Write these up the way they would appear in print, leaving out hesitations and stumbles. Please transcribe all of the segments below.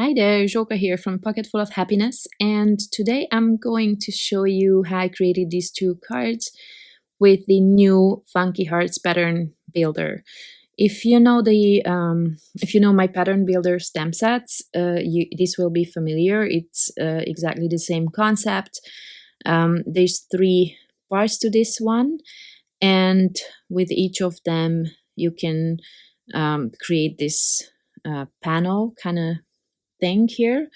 Hi there, Joka here from Pocket Full of Happiness, and today I'm going to show you how I created these two cards with the new Funky Hearts pattern builder. If you know my pattern builder stamp sets, this will be familiar. It's exactly the same concept. There's three parts to this one, and with each of them, you can create this panel kind of thing here.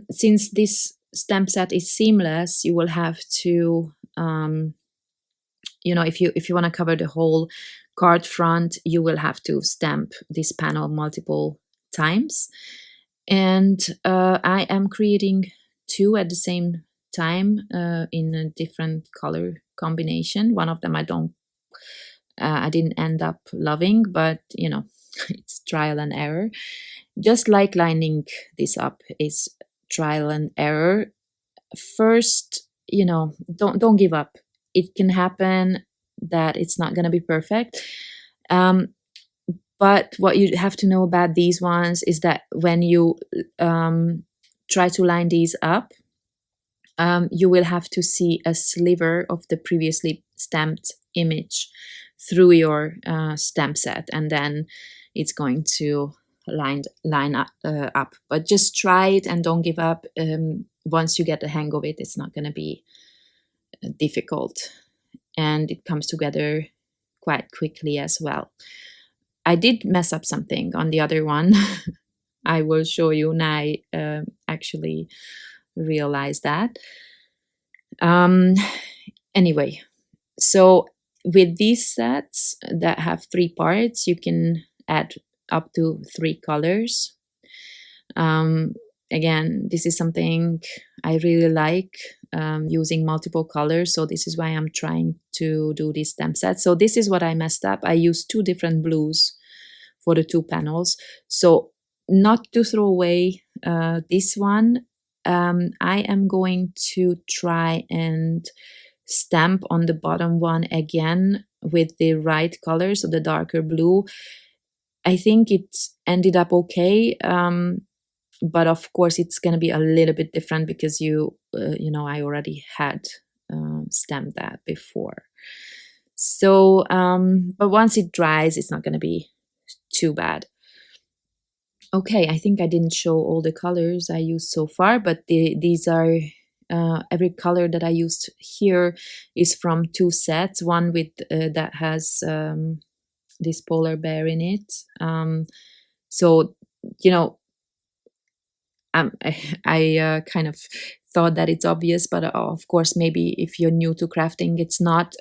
Since this stamp set is seamless, you will have to, if you want to cover the whole card front, you will have to stamp this panel multiple times. And I am creating two at the same time in a different color combination. One of them I didn't end up loving, but it's trial and error. Just like lining this up is trial and error. First, don't give up. It can happen that it's not going to be perfect. But what you have to know about these ones is that when you try to line these up, you will have to see a sliver of the previously stamped image through your stamp set, and then it's going to line up. But just try it and don't give up. Once you get the hang of it, it's not going to be difficult, and it comes together quite quickly as well. I did mess up something on the other one. I will show you now. I actually realized that. Anyway, so with these sets that have three parts, you can add up to 3 colors. Again, this is something I really like, using multiple colors. So this is why I'm trying to do this stamp set. So this is what I messed up. I used 2 different blues for the 2 panels. So not to throw away this one, I am going to try and stamp on the bottom one again with the right color, so the darker blue. I think it ended up okay, but of course it's going to be a little bit different because I already had stamped that before. So, but once it dries, it's not going to be too bad. Okay, I think I didn't show all the colors I used so far, but these are every color that I used here is from 2 sets. One with that has this polar bear in it. So I kind of thought that it's obvious, but of course, maybe if you're new to crafting, it's not.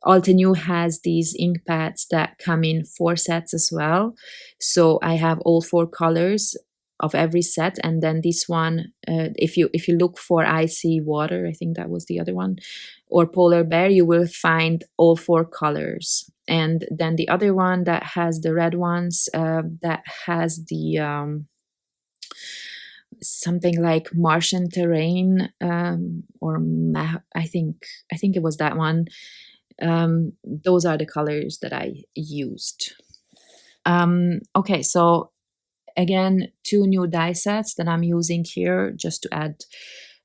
Altenew has these ink pads that come in 4 sets as well. So I have all 4 colors of every set, and then this one, if you look for Icy Water, I think that was the other one, or Polar Bear, you will find all 4 colors. And then the other one that has the red ones, that has the something like Martian Terrain, I think it was that one. Those are the colors that I used. Okay, so again, 2 new die sets that I'm using here just to add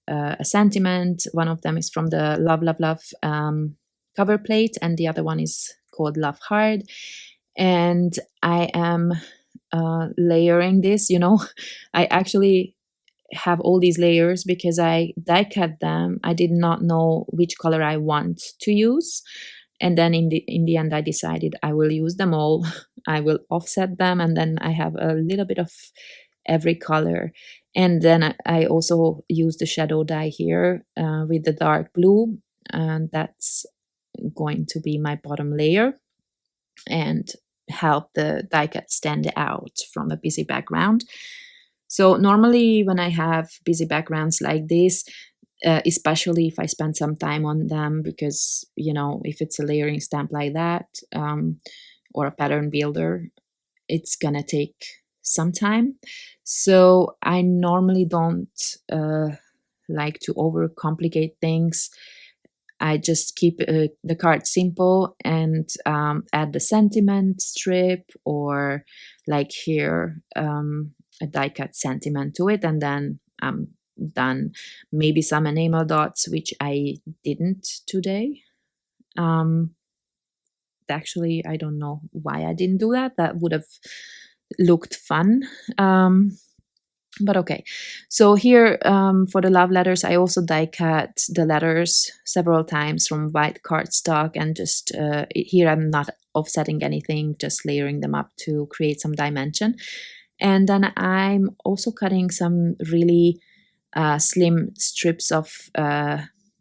a sentiment. One of them is from the Love, Love, Love cover plate, and the other one is called Love Hard. And I am layering this, I actually have all these layers because I die cut them. I did not know which color I want to use, and then in the end I decided I will use them all. I will offset them, and then I have a little bit of every color. And then I also use the shadow die here with the dark blue, and that's going to be my bottom layer and help the die cut stand out from a busy background. So normally when I have busy backgrounds like this, especially if I spend some time on them, because, if it's a layering stamp like that, or a pattern builder, it's gonna take some time. So I normally don't like to overcomplicate things. I just keep the card simple and add the sentiment strip, or like here, a die cut sentiment to it, and then I'm done. Maybe some enamel dots, which I didn't today. Actually, I don't know why I didn't do that. That would have looked fun. But okay, so here for the love letters, I also die cut the letters several times from white cardstock, and just here I'm not offsetting anything, just layering them up to create some dimension. And then I'm also cutting some really slim strips of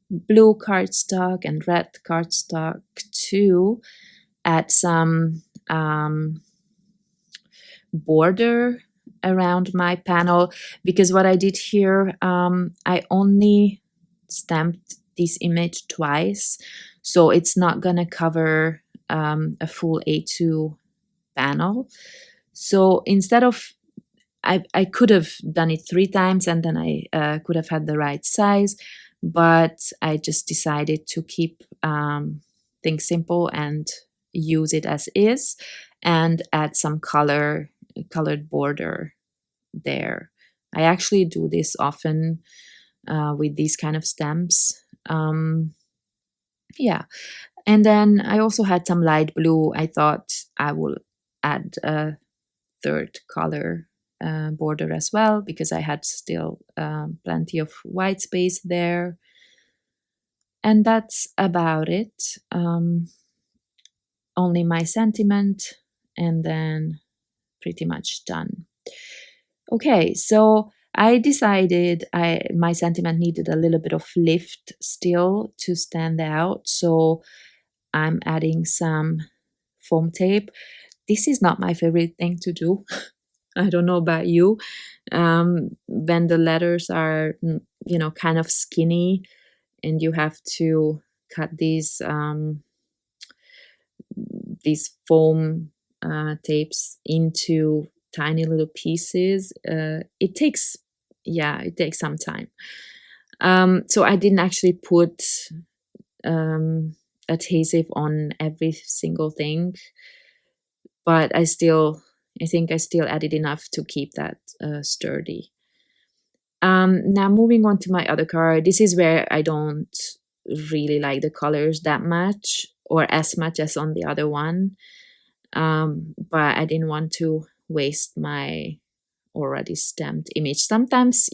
blue cardstock and red cardstock to add some border around my panel, because what I did here, I only stamped this image twice, so it's not gonna cover a full A2 panel. So instead of, I could have done it 3 times, and then I could have had the right size, but I just decided to keep things simple and use it as is, and add some colored border there. I actually do this often with these kind of stamps. Yeah, and then I also had some light blue. I thought I will add a third color border as well, because I had still plenty of white space there. And that's about it. Only my sentiment, and then pretty much done. Okay, so I decided my sentiment needed a little bit of lift still to stand out, so I'm adding some foam tape. This is not my favorite thing to do. I don't know about you. When the letters are, kind of skinny, and you have to cut these foam tapes into tiny little pieces, it takes some time. So I didn't actually put adhesive on every single thing, but I think I still added enough to keep that sturdy. Now moving on to my other card. This is where I don't really like the colors that much, or as much as on the other one. But I didn't want to waste my already stamped image. Sometimes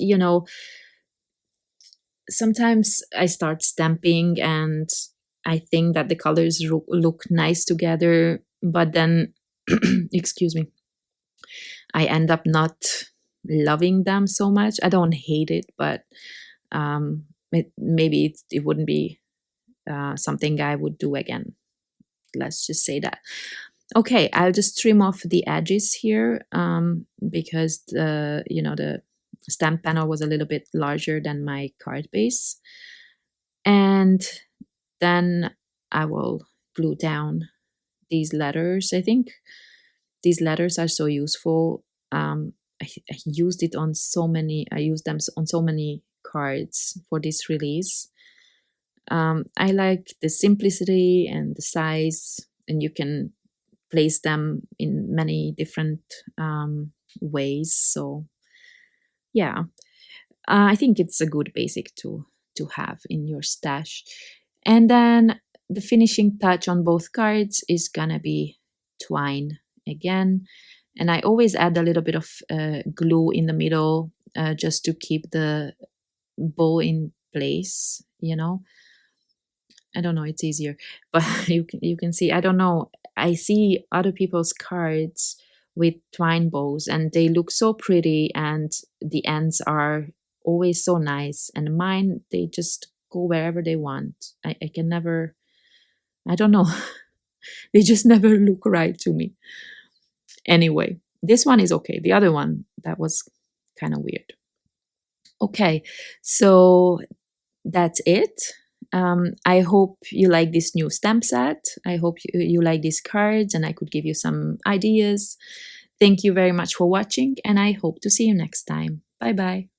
I start stamping and I think that the colors look nice together, but then, excuse me, I end up not loving them so much. I don't hate it, but maybe it wouldn't be something I would do again. Let's just say that. Okay, I'll just trim off the edges here because the stamp panel was a little bit larger than my card base. And then I will glue down these letters. I think these letters are so useful. I used them on so many cards for this release. I like the simplicity and the size, and you can place them in many different ways. So yeah, I think it's a good basic to have in your stash. And then the finishing touch on both cards is gonna be twine again. And I always add a little bit of glue in the middle just to keep the bow in place, I don't know, it's easier, but you can see, I don't know, I see other people's cards with twine bows and they look so pretty and the ends are always so nice, and mine, they just go wherever they want. I can never, I don't know, they just never look right to me. Anyway, this one is okay. The other one, that was kind of weird. Okay, so that's it. I hope you like this new stamp set. I hope you like these cards and I could give you some ideas. Thank you very much for watching, and I hope to see you next time. Bye bye.